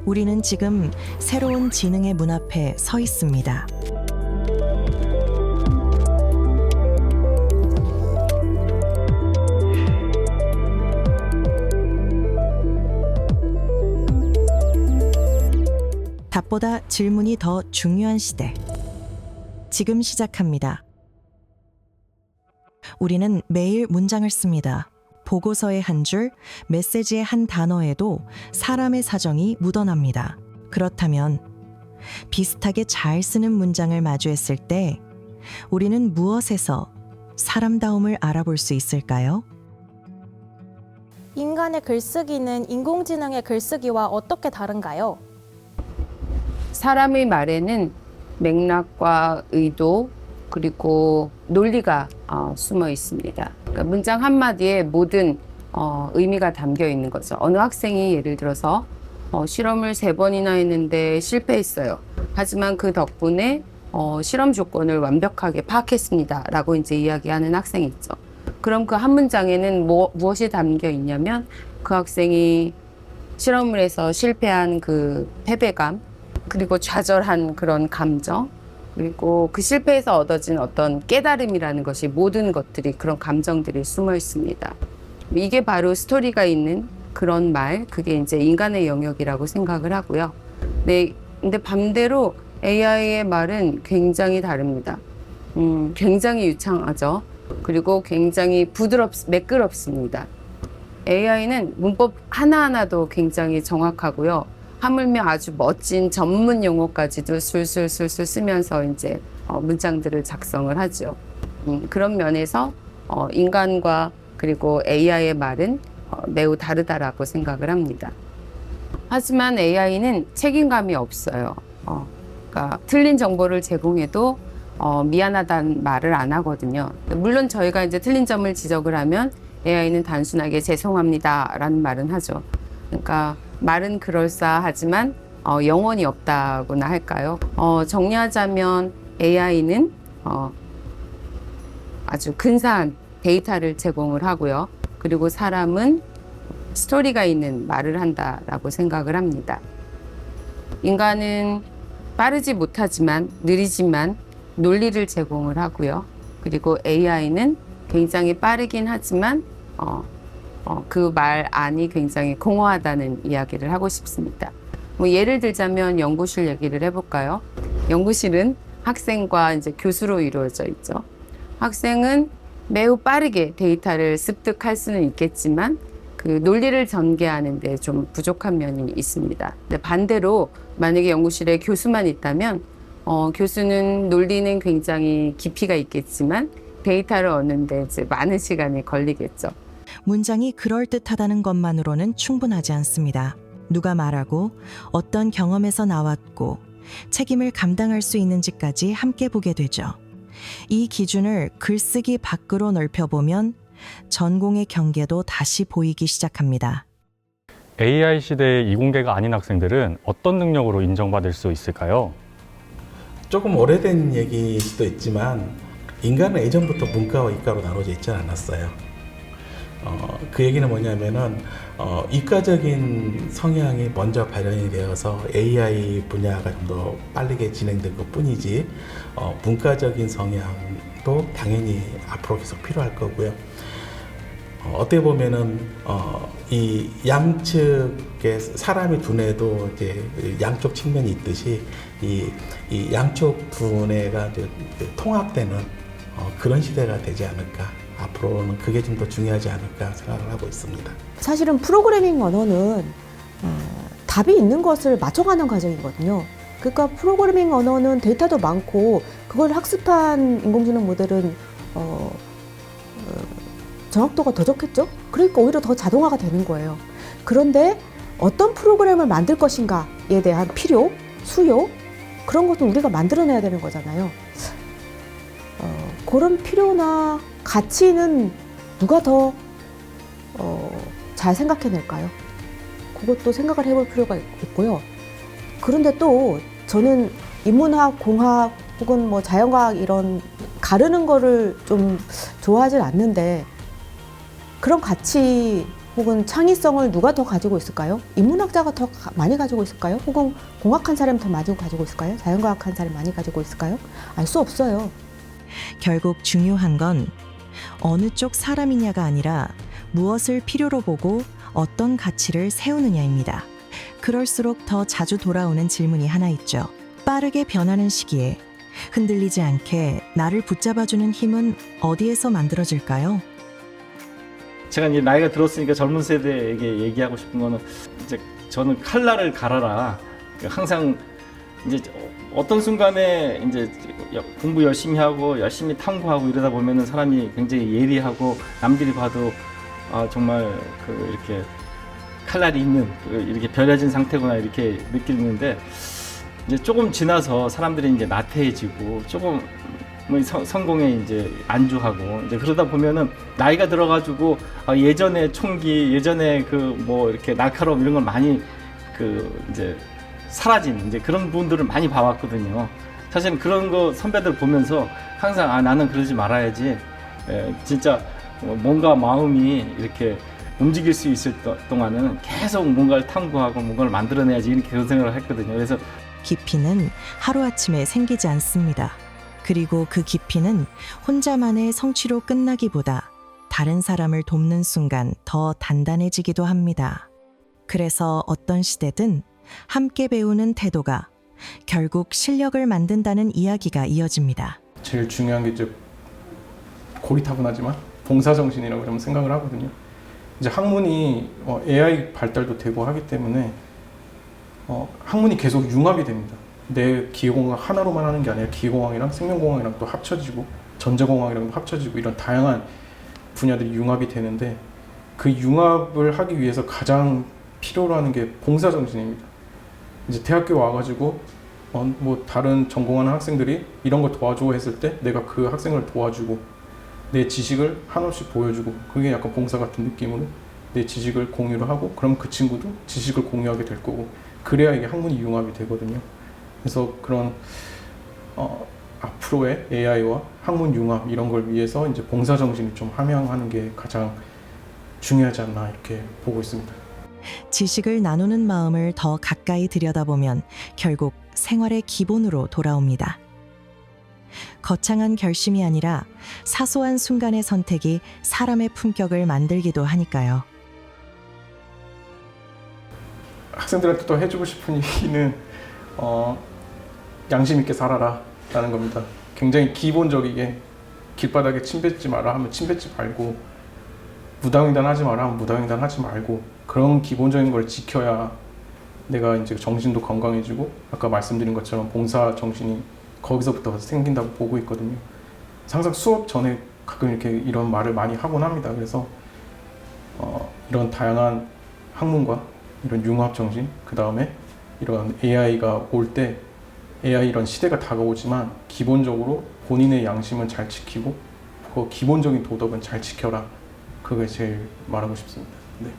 우리는 지금 새로운 지능의 문 앞에 서 있습니다. 답보다 질문이 더 중요한 시대. 지금 시작합니다. 우리는 매일 문장을 씁니다. 보고서의 한 줄, 메시지의 한 단어에도 사람의 사정이 묻어납니다. 그렇다면 비슷하게 잘 쓰는 문장을 마주했을 때 우리는 무엇에서 사람다움을 알아볼 수 있을까요? 인간의 글쓰기는 인공지능의 글쓰기와 어떻게 다른가요? 사람의 말에는 맥락과 의도 그리고 논리가 숨어 있습니다. 그러니까 문장 한마디에 모든 의미가 담겨 있는 거죠. 어느 학생이 예를 들어서 실험을 3번이나 했는데 실패했어요. 하지만 그 덕분에 실험 조건을 완벽하게 파악했습니다. 라고 이제 이야기하는 학생이 있죠. 그럼 그 한 문장에는 무엇이 담겨 있냐면 그 학생이 실험을 해서 실패한 그 패배감, 그리고 좌절한 그런 감정, 그리고 그 실패에서 얻어진 어떤 깨달음이라는 것이 모든 것들이 그런 감정들이 숨어 있습니다. 이게 바로 스토리가 있는 그런 말, 그게 이제 인간의 영역이라고 생각을 하고요. 네, 근데 반대로 AI의 말은 굉장히 다릅니다. 굉장히 유창하죠. 그리고 굉장히 매끄럽습니다. AI는 문법 하나하나도 굉장히 정확하고요. 하물며 아주 멋진 전문 용어까지도 술술술술 쓰면서 이제 문장들을 작성을 하죠. 그런 면에서 인간과 그리고 AI의 말은 매우 다르다라고 생각을 합니다. 하지만 AI는 책임감이 없어요. 그러니까 틀린 정보를 제공해도 미안하다는 말을 안 하거든요. 물론 저희가 이제 틀린 점을 지적을 하면 AI는 단순하게 죄송합니다라는 말은 하죠. 그러니까 말은 그럴싸하지만 영혼이 없다고나 할까요? 정리하자면 AI는 아주 근사한 데이터를 제공을 하고요. 그리고 사람은 스토리가 있는 말을 한다라고 생각을 합니다. 인간은 빠르지 못하지만 느리지만 논리를 제공을 하고요. 그리고 AI는 굉장히 빠르긴 하지만 그 말 안이 굉장히 공허하다는 이야기를 하고 싶습니다. 뭐 예를 들자면 연구실 얘기를 해볼까요? 연구실은 학생과 이제 교수로 이루어져 있죠. 학생은 매우 빠르게 데이터를 습득할 수는 있겠지만 그 논리를 전개하는 데 좀 부족한 면이 있습니다. 근데 반대로 만약에 연구실에 교수만 있다면 교수는 논리는 굉장히 깊이가 있겠지만 데이터를 얻는 데 이제 많은 시간이 걸리겠죠. 문장이 그럴듯하다는 것만으로는 충분하지 않습니다. 누가 말하고 어떤 경험에서 나왔고 책임을 감당할 수 있는지까지 함께 보게 되죠. 이 기준을 글쓰기 밖으로 넓혀보면 전공의 경계도 다시 보이기 시작합니다. AI 시대의 이공계가 아닌 학생들은 어떤 능력으로 인정받을 수 있을까요? 조금 오래된 얘기일 수도 있지만 인간은 예전부터 문과와 이과로 나눠져 있지 않았어요. 그 얘기는 뭐냐면은 이과적인 성향이 먼저 발현이 되어서 AI 분야가 좀 더 빠르게 진행된 것 뿐이지 문과적인 성향도 당연히 앞으로 계속 필요할 거고요. 어떻게 보면은 이 양측의 사람의 두뇌도 이제 양쪽 측면이 있듯이 이 양쪽 두뇌가 이제 통합되는 그런 시대가 되지 않을까. 앞으로는 그게 좀 더 중요하지 않을까 생각을 하고 있습니다. 사실은 프로그래밍 언어는 답이 있는 것을 맞춰가는 과정이거든요. 그러니까 프로그래밍 언어는 데이터도 많고 그걸 학습한 인공지능 모델은 정확도가 더 좋겠죠? 그러니까 오히려 더 자동화가 되는 거예요. 그런데 어떤 프로그램을 만들 것인가에 대한 필요, 수요 그런 것도 우리가 만들어내야 되는 거잖아요. 그런 필요나 가치는 누가 더 잘 생각해낼까요? 그것도 생각을 해볼 필요가 있고요. 그런데 또 저는 인문학, 공학 혹은 뭐 자연과학 이런 가르는 거를 좀 좋아하진 않는데 그런 가치는 혹은 창의성을 누가 더 가지고 있을까요? 인문학자가 더 많이 가지고 있을까요? 혹은 공학한 사람이 더 많이 가지고 있을까요? 자연과학한 사람이 많이 가지고 있을까요? 알 수 없어요. 결국 중요한 건 어느 쪽 사람이냐가 아니라 무엇을 필요로 보고 어떤 가치를 세우느냐입니다. 그럴수록 더 자주 돌아오는 질문이 하나 있죠. 빠르게 변하는 시기에 흔들리지 않게 나를 붙잡아주는 힘은 어디에서 만들어질까요? 제가 이제 나이가 들었으니까 젊은 세대에게 얘기하고 싶은 거는 이제 저는 칼날을 갈아라. 항상 이제 어떤 순간에 이제 공부 열심히 하고 열심히 탐구하고 이러다 보면은 사람이 굉장히 예리하고 남들이 봐도 정말 이렇게 칼날이 있는 이렇게 변해진 상태구나 이렇게 느끼는데 이제 조금 지나서 사람들이 이제 나태해지고 조금 성공에 이제 안주하고 이제 그러다 보면은 나이가 들어가지고 예전에 총기 예전에 이렇게 날카로움 이런 걸 많이 이제 사라진 이제 그런 분들을 많이 봐왔거든요. 사실 그런 거 선배들 보면서 항상 나는 그러지 말아야지. 진짜 뭔가 마음이 이렇게 움직일 수 있을 동안은 계속 뭔가를 탐구하고 뭔가를 만들어내야지 이렇게 그런 생각을 했거든요. 그래서 깊이는 하루아침에 생기지 않습니다. 그리고 그 깊이는 혼자만의 성취로 끝나기보다 다른 사람을 돕는 순간 더 단단해지기도 합니다. 그래서 어떤 시대든 함께 배우는 태도가 결국 실력을 만든다는 이야기가 이어집니다. 제일 중요한 게 이제 고리타분하지만 봉사정신이라고 좀 생각을 하거든요. 이제 학문이 AI 발달도 되고 하기 때문에 학문이 계속 융합이 됩니다. 내 기계공학 하나로만 하는 게 아니라 기계공학이랑 생명공학이랑 또 합쳐지고 전자공학이랑 합쳐지고 이런 다양한 분야들이 융합이 되는데 그 융합을 하기 위해서 가장 필요로 하는 게 봉사정신입니다. 이제 대학교 와가지고 뭐 다른 전공하는 학생들이 이런 걸 도와줘 했을 때 내가 그 학생을 도와주고 내 지식을 한없이 보여주고 그게 약간 봉사 같은 느낌으로 내 지식을 공유를 하고 그럼 그 친구도 지식을 공유하게 될 거고 그래야 이게 학문이 융합이 되거든요. 그래서 그런 앞으로의 AI와 학문 융합 이런 걸 위해서 이제 봉사정신이 좀 함양하는 게 가장 중요하지 않나 이렇게 보고 있습니다. 지식을 나누는 마음을 더 가까이 들여다보면 결국 생활의 기본으로 돌아옵니다. 거창한 결심이 아니라 사소한 순간의 선택이 사람의 품격을 만들기도 하니까요. 학생들한테 또 해주고 싶은 얘기는 양심 있게 살아라 라는 겁니다. 굉장히 기본적이게 길바닥에 침 뱉지 마라 하면 침 뱉지 말고 무당횡단 하지 마라 하면 무당횡단 하지 말고 그런 기본적인 걸 지켜야 내가 이제 정신도 건강해지고 아까 말씀드린 것처럼 봉사 정신이 거기서부터 생긴다고 보고 있거든요. 항상 수업 전에 가끔 이렇게 이런 말을 많이 하곤 합니다. 그래서 이런 다양한 학문과 이런 융합 정신, 그 다음에 이런 AI가 올 때 AI 이런 시대가 다가오지만 기본적으로 본인의 양심은 잘 지키고 그 기본적인 도덕은 잘 지켜라. 그게 제일 말하고 싶습니다. 네.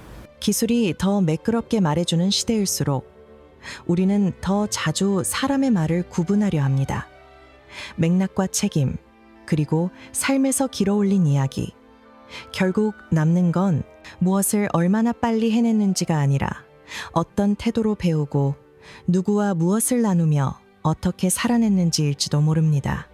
기술이 더 매끄럽게 말해주는 시대일수록 우리는 더 자주 사람의 말을 구분하려 합니다. 맥락과 책임, 그리고 삶에서 길어올린 이야기. 결국 남는 건 무엇을 얼마나 빨리 해냈는지가 아니라 어떤 태도로 배우고 누구와 무엇을 나누며 어떻게 살아냈는지일지도 모릅니다.